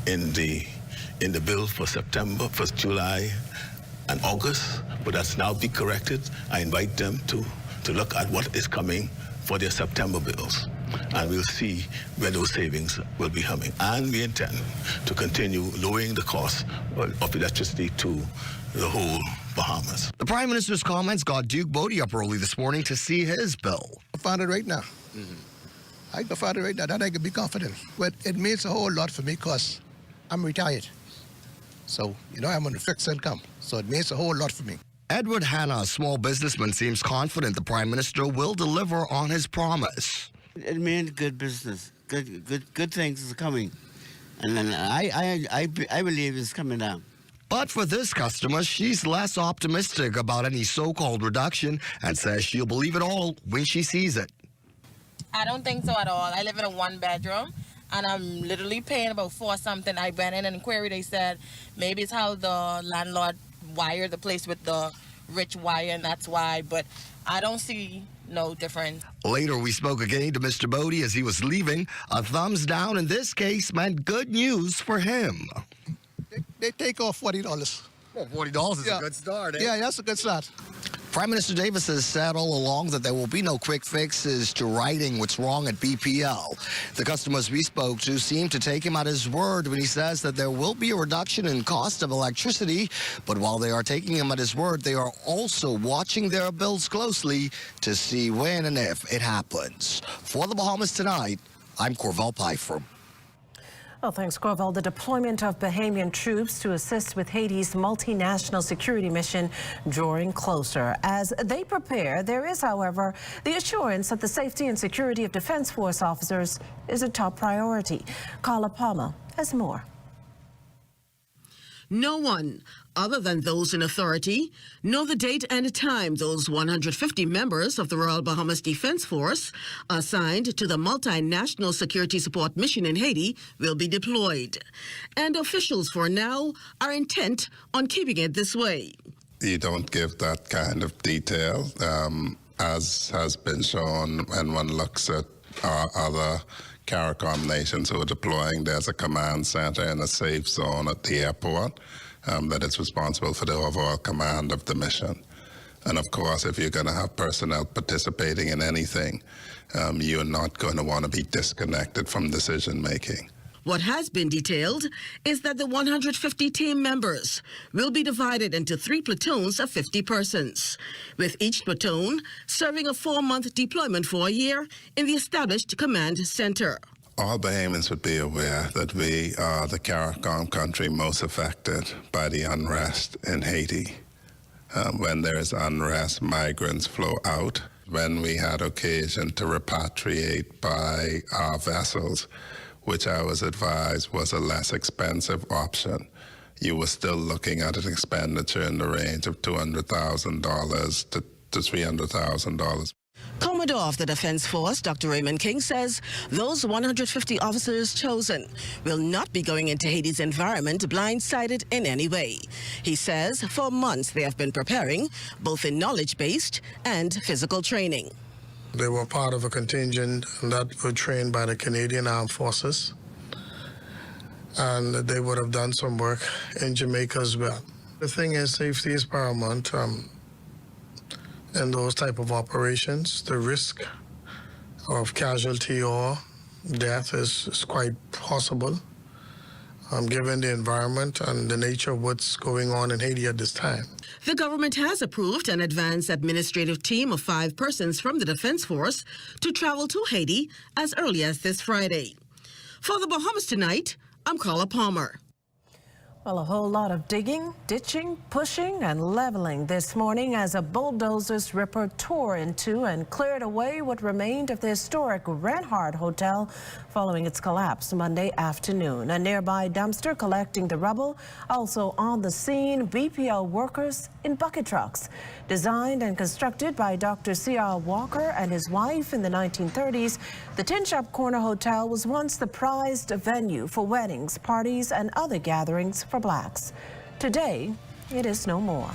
in the bill for September, for July and August, but that's now been corrected. I invite them to look at what is coming for their September bills, and we'll see where those savings will be coming. And we intend to continue lowering the cost of electricity to the whole Bahamas. The Prime Minister's comments got Duke Bodie up early this morning to see his bill. I found it right now. I can find it right now. That I can be confident. But it means a whole lot for me because I'm retired. So, I'm on a fixed income. So it means a whole lot for me. Edward Hanna, a small businessman, seems confident the Prime Minister will deliver on his promise. It means good business. Good things are coming. And then I believe it's coming down. But for this customer, she's less optimistic about any so-called reduction and says she'll believe it all when she sees it. I don't think so at all. I live in a one-bedroom, and I'm literally paying about $4 something. I went in and inquiry. They said maybe it's how the landlord wired the place with the rich wire, and that's why. But I don't see no difference. Later, we spoke again to Mr. Bodie as he was leaving. A thumbs down in this case meant good news for him. They take off $40. Well, $40 is a good start, eh? Yeah, that's a good start. Prime Minister Davis has said all along that there will be no quick fixes to righting what's wrong at BPL. The customers we spoke to seem to take him at his word when he says that there will be a reduction in cost of electricity. But while they are taking him at his word, they are also watching their bills closely to see when and if it happens. For the Bahamas Tonight, I'm Corval Pyfrom. Well, thanks, Corval. The deployment of Bahamian troops to assist with Haiti's multinational security mission drawing closer. As they prepare, there is, however, the assurance that the safety and security of Defense Force officers is a top priority. Carla Palmer has more. No one, other than those in authority, know the date and time those 150 members of the Royal Bahamas Defense Force assigned to the multinational security support mission in Haiti will be deployed. And officials for now are intent on keeping it this way. You don't give that kind of detail, as has been shown when one looks at other CARICOM nations who are deploying. There's a command center in a safe zone at the airport that is responsible for the overall command of the mission. And of course, if you're going to have personnel participating in anything, you're not going to want to be disconnected from decision making. What has been detailed is that the 150 team members will be divided into 3 platoons of 50 persons, with each platoon serving a 4-month deployment for a year in the established command center. All Bahamians would be aware that we are the CARICOM country most affected by the unrest in Haiti. When there is unrest, migrants flow out. When we had occasion to repatriate by our vessels, which I was advised was a less expensive option, you were still looking at an expenditure in the range of $200,000 to $300,000. Commodore of the Defense Force, Dr. Raymond King, says those 150 officers chosen will not be going into Haiti's environment blindsided in any way. He says for months they have been preparing, both in knowledge-based and physical training. They were part of a contingent that were trained by the Canadian Armed Forces, and they would have done some work in Jamaica as well. The thing is, safety is paramount. In those type of operations, the risk of casualty or death is quite possible, given the environment and the nature of what's going on in Haiti at this time. The government has approved an advanced administrative team of 5 persons from the Defense Force to travel to Haiti as early as this Friday. For the Bahamas Tonight, I'm Carla Palmer. Well, a whole lot of digging, ditching, pushing, and leveling this morning as a bulldozer's ripper tore into and cleared away what remained of the historic Renhard Hotel following its collapse Monday afternoon. A nearby dumpster collecting the rubble. Also on the scene, BPL workers in bucket trucks. Designed and constructed by Dr. C.R. Walker and his wife in the 1930s, the Tin Shop Corner Hotel was once the prized venue for weddings, parties, and other gatherings for blacks. Today, it is no more.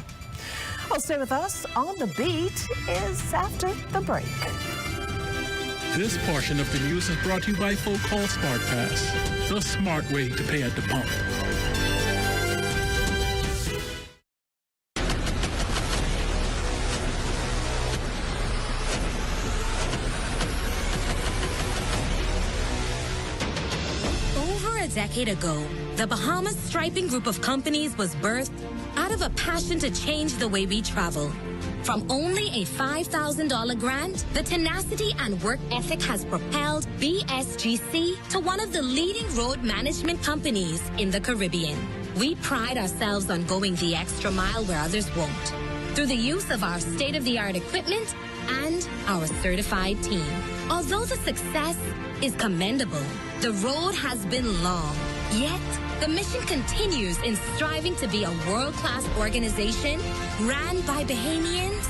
Well, stay with us. On the Beat is after the break. This portion of the news is brought to you by Folk Call Smart Pass, the smart way to pay at the pump. A decade ago, the Bahamas Striping Group of companies was birthed out of a passion to change the way we travel. From only a $5,000 grant, the tenacity and work ethic has propelled BSGC to one of the leading road management companies in the Caribbean. We pride ourselves on going the extra mile where others won't, through the use of our state-of-the-art equipment and our certified team. Although the success is commendable, the road has been long. Yet, the mission continues in striving to be a world-class organization ran by Bahamians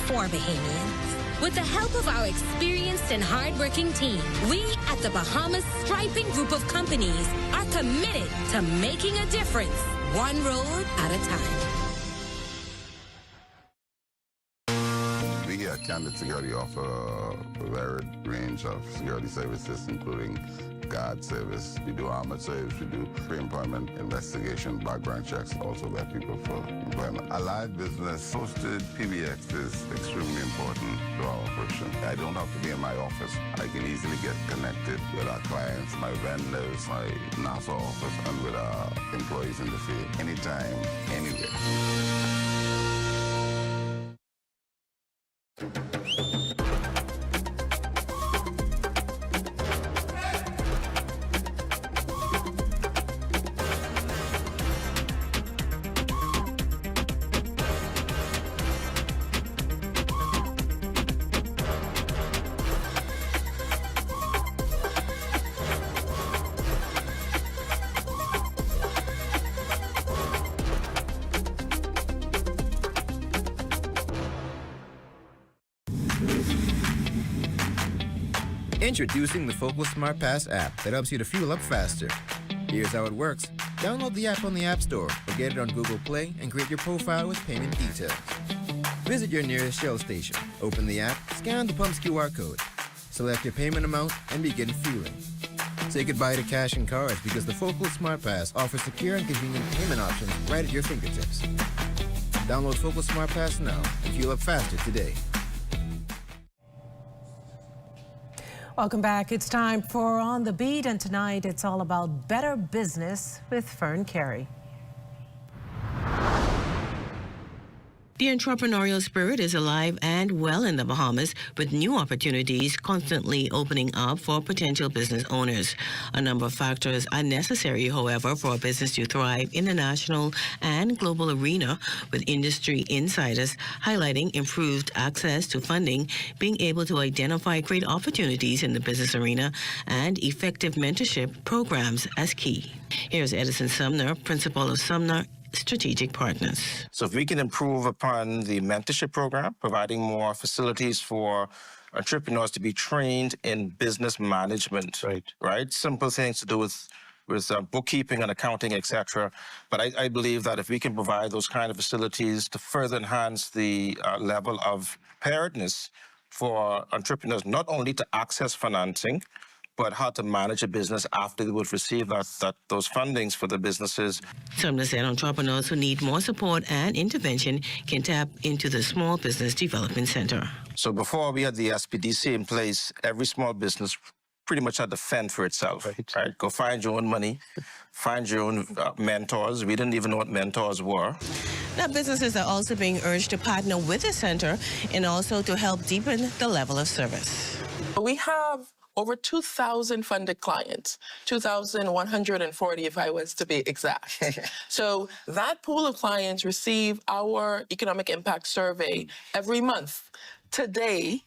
for Bahamians. With the help of our experienced and hardworking team, we at the Bahamas Striping Group of companies are committed to making a difference, one road at a time. We here at Candid Security offer a varied range of security services, including guard service, we do armored service, we do pre-employment investigation, background checks, also vet people for employment. A live business hosted PBX is extremely important to our operation. I don't have to be in my office. I can easily get connected with our clients, my vendors, my NASA office, and with our employees in the field, anytime, anywhere. Introducing the Focal Smart Pass app that helps you to fuel up faster. Here's how it works. Download the app on the App Store or get it on Google Play and create your profile with payment details. Visit your nearest Shell station, open the app, scan the pump's QR code, select your payment amount, and begin fueling. Say goodbye to cash and cards because the Focal Smart Pass offers secure and convenient payment options right at your fingertips. Download Focal Smart Pass now and fuel up faster today. Welcome back. It's time for On the Beat, and tonight it's all about better business with Fern Carey. The entrepreneurial spirit is alive and well in the Bahamas, with new opportunities constantly opening up for potential business owners. A number of factors are necessary, however, for a business to thrive in the national and global arena, with industry insiders highlighting improved access to funding, being able to identify great opportunities in the business arena, and effective mentorship programs as key. Here's Edison Sumner, principal of Sumner Strategic Partners. So if we can improve upon the mentorship program, providing more facilities for entrepreneurs to be trained in business management, right? Simple things to do with bookkeeping and accounting, etc. But I believe that if we can provide those kind of facilities to further enhance the level of preparedness for entrepreneurs, not only to access financing, but how to manage a business after they would receive those fundings for the businesses. Sumner said entrepreneurs who need more support and intervention can tap into the Small Business Development Center. So before we had the SBDC in place, every small business pretty much had to fend for itself, right? Go find your own money, find your own mentors. We didn't even know what mentors were. Now, businesses are also being urged to partner with the center and also to help deepen the level of service. We have over 2,000 funded clients, 2,140 if I was to be exact. So that pool of clients receive our economic impact survey every month. Today,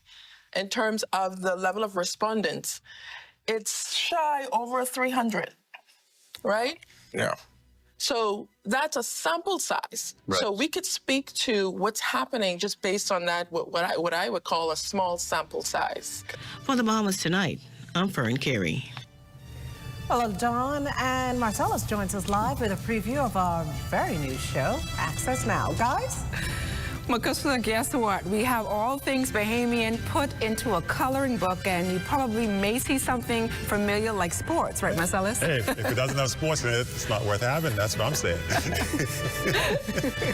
in terms of the level of respondents, it's shy over 300, right? Yeah. So that's a sample size. Right. So we could speak to what's happening just based on that, what I would call a small sample size. For the Bahamas Tonight, I'm Fern Carey. Hello, Dawn, and Marcellus joins us live with a preview of our very new show, Access Now. Guys? Makusla, guess what? We have all things Bahamian put into a coloring book, and you probably may see something familiar like sports, right, Marcellus? Hey, if it doesn't have sports in it, it's not worth having. That's what I'm saying.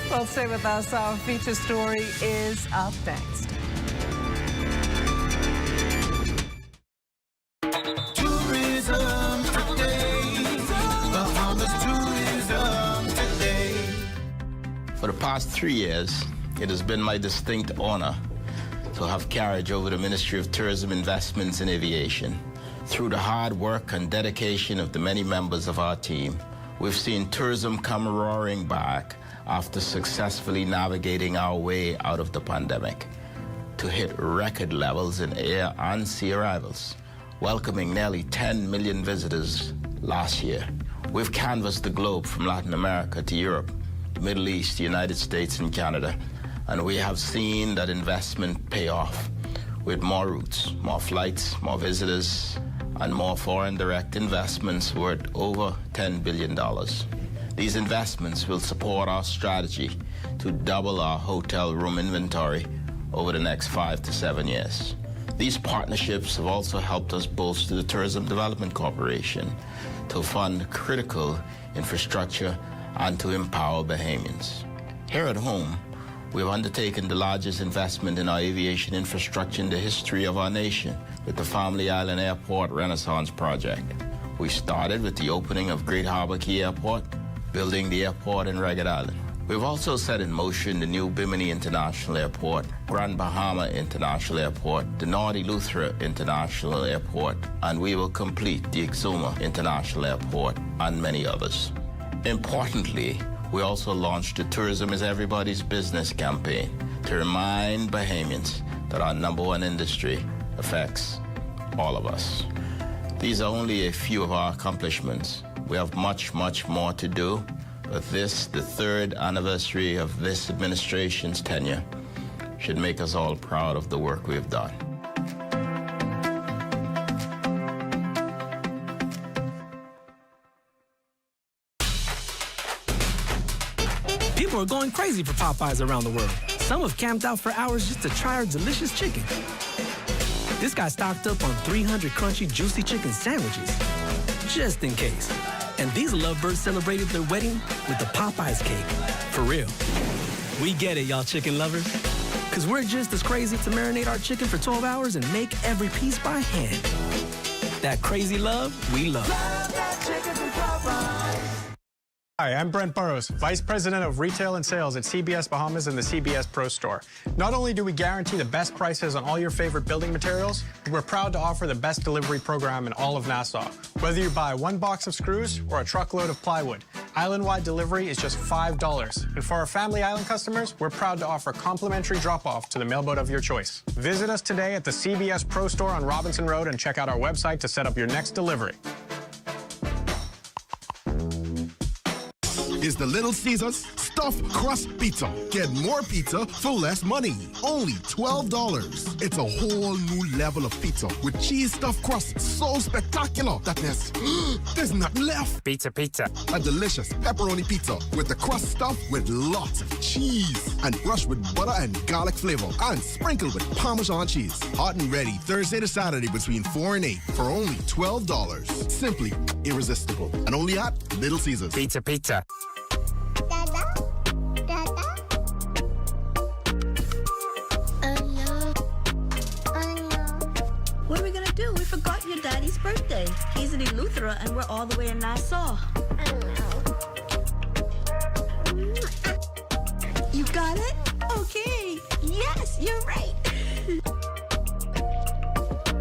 Well, stay with us. Our feature story is up next. Tourism today. Bahamas tourism today. For the past 3 years, it has been my distinct honor to have carriage over the Ministry of Tourism, Investments and Aviation. Through the hard work and dedication of the many members of our team, we've seen tourism come roaring back after successfully navigating our way out of the pandemic to hit record levels in air and sea arrivals, welcoming nearly 10 million visitors last year. We've canvassed the globe from Latin America to Europe, Middle East, the United States and Canada, and we have seen that investment pay off with more routes, more flights, more visitors, and more foreign direct investments worth over $10 billion. These investments will support our strategy to double our hotel room inventory over the next 5 to 7 years. These partnerships have also helped us bolster the Tourism Development Corporation to fund critical infrastructure and to empower Bahamians. Here at home, we've undertaken the largest investment in our aviation infrastructure in the history of our nation with the Family Island Airport Renaissance Project. We started with the opening of Great Harbor Key Airport, building the airport in Ragged Island. We've also set in motion the new Bimini International Airport, Grand Bahama International Airport, the North Eleuthera International Airport, and we will complete the Exuma International Airport and many others. Importantly, we also launched the Tourism is Everybody's Business campaign to remind Bahamians that our #1 industry affects all of us. These are only a few of our accomplishments. We have much, much more to do, but this, the 3rd anniversary of this administration's tenure, should make us all proud of the work we've done. People are going crazy for Popeyes around the world. Some have camped out for hours just to try our delicious chicken. This guy stocked up on 300 crunchy, juicy chicken sandwiches, just in case. And these lovebirds celebrated their wedding with the Popeyes cake. For real. We get it, y'all chicken lovers. Because we're just as crazy to marinate our chicken for 12 hours and make every piece by hand. That crazy love, we love. Love that chicken from Popeyes. Hi, I'm Brent Burrows, Vice President of Retail and Sales at CBS Bahamas and the CBS Pro Store. Not only do we guarantee the best prices on all your favorite building materials, we're proud to offer the best delivery program in all of Nassau. Whether you buy 1 box of screws or a truckload of plywood, island-wide delivery is just $5. And for our Family Island customers, we're proud to offer complimentary drop-off to the mailboat of your choice. Visit us today at the CBS Pro Store on Robinson Road and check out our website to set up your next delivery. is the Little Caesars Stuffed Crust Pizza. Get more pizza for less money. Only $12. It's a whole new level of pizza with cheese stuffed crust so spectacular that there's nothing left. Pizza. A delicious pepperoni pizza with the crust stuffed with lots of cheese and brushed with butter and garlic flavor and sprinkled with Parmesan cheese. Hot and ready Thursday to Saturday between 4 and 8 for only $12. Simply irresistible. And only at Little Caesars. Pizza. What are we gonna do? We forgot your daddy's birthday. He's in Eleuthera and we're all the way in Nassau. You got it? Okay. Yes, you're right.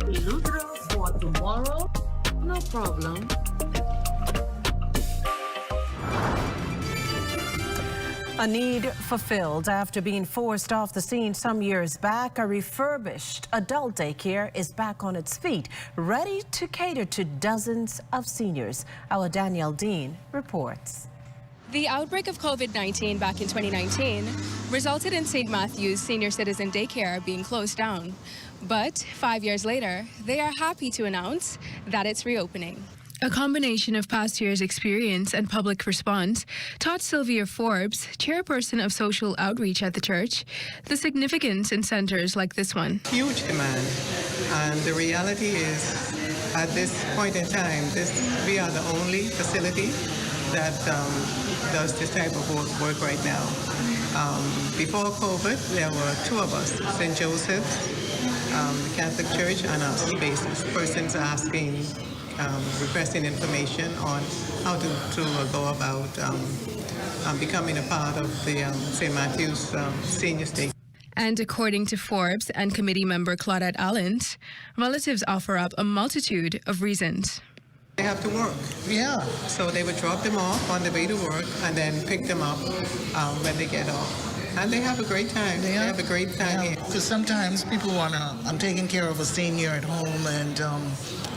Eleuthera for tomorrow? No problem. A need fulfilled after being forced off the scene some years back. A refurbished adult daycare is back on its feet, ready to cater to dozens of seniors. Our Danielle Dean reports. The outbreak of COVID-19 back in 2019 resulted in St. Matthew's Senior Citizen Daycare being closed down. But 5 years later, they are happy to announce that it's reopening. A combination of past years' experience and public response taught Sylvia Forbes, chairperson of social outreach at the church, the significance in centers like this one. Huge demand, and the reality is, at this point in time, we are the only facility that does this type of work right now. Before COVID, there were two of us, St. Joseph's, the Catholic Church, and us basis. Persons asking, requesting information on how to go about becoming a part of the St. Matthew's Senior State. And according to Forbes and committee member Claudette Alland, relatives offer up a multitude of reasons. They have to work. Yeah. So they would drop them off on the way to work and then pick them up when they get off. And they have a great time. They have a great time here. Because sometimes people I'm taking care of a senior at home, and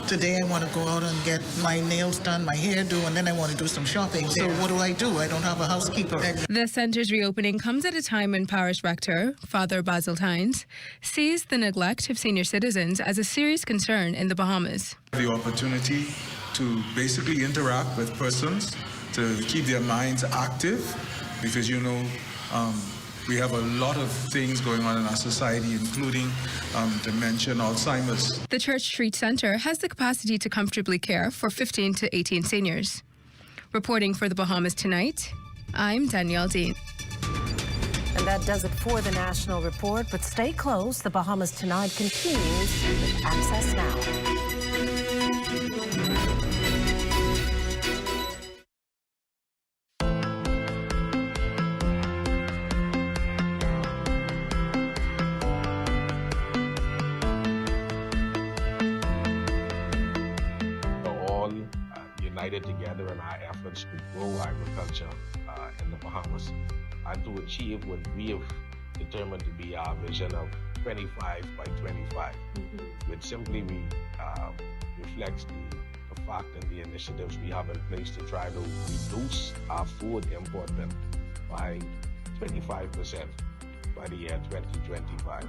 today I want to go out and get my nails done, my hair done, and then I want to do some shopping. So what do? I don't have a housekeeper. The center's reopening comes at a time when Parish Rector, Father Basil Tynes, sees the neglect of senior citizens as a serious concern in the Bahamas. The opportunity to basically interact with persons, to keep their minds active, because we have a lot of things going on in our society, including dementia and Alzheimer's. The Church Street Center has the capacity to comfortably care for 15 to 18 seniors. Reporting for the Bahamas Tonight, I'm Danielle Dean. And that does it for the National Report, but stay close. The Bahamas Tonight continues with Access Now. Together in our efforts to grow agriculture in the Bahamas and to achieve what we have determined to be our vision of 25 by 25, which simply reflects the fact and the initiatives we have in place to try to reduce our food import by 25% by the year 2025.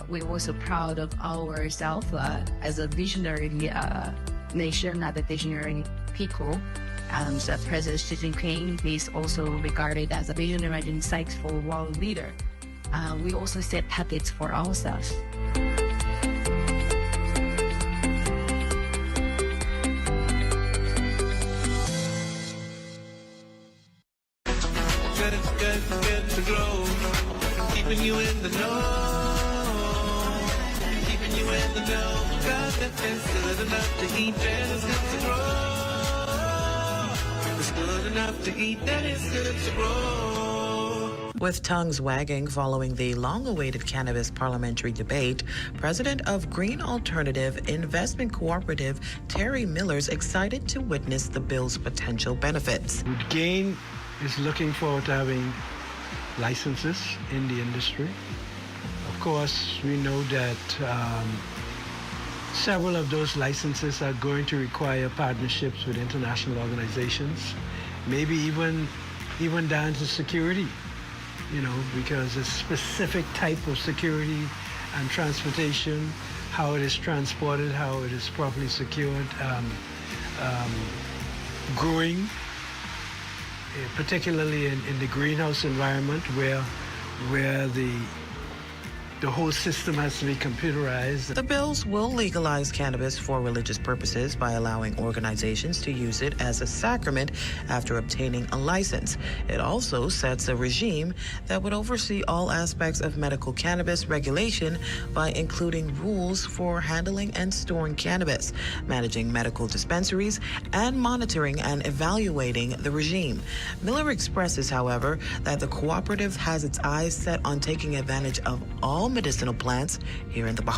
We're also proud of ourselves as a visionary nation, not a visionary people. President Xi Jinping is also regarded as a visionary and insightful world leader. We also set targets for ourselves. Good to grow, keeping you in the know, keeping you in the know. God, it's good enough to eat, and it's good to grow. It's good enough to eat, and it's good to grow. With tongues wagging following the long-awaited cannabis parliamentary debate, President of Green Alternative Investment Cooperative, Terry Miller's excited to witness the bill's potential benefits. GAIN is looking forward to having licenses in the industry. Of course, we know that several of those licenses are going to require partnerships with international organizations, maybe even even down to security, because a specific type of security and transportation, how it is transported, how it is properly secured, growing, particularly in the greenhouse environment where the whole system has to be computerized. The bills will legalize cannabis for religious purposes by allowing organizations to use it as a sacrament after obtaining a license. It also sets a regime that would oversee all aspects of medical cannabis regulation by including rules for handling and storing cannabis, managing medical dispensaries, and monitoring and evaluating the regime. Miller expresses, however, that the cooperative has its eyes set on taking advantage of all medicinal plants here in the Bahamas.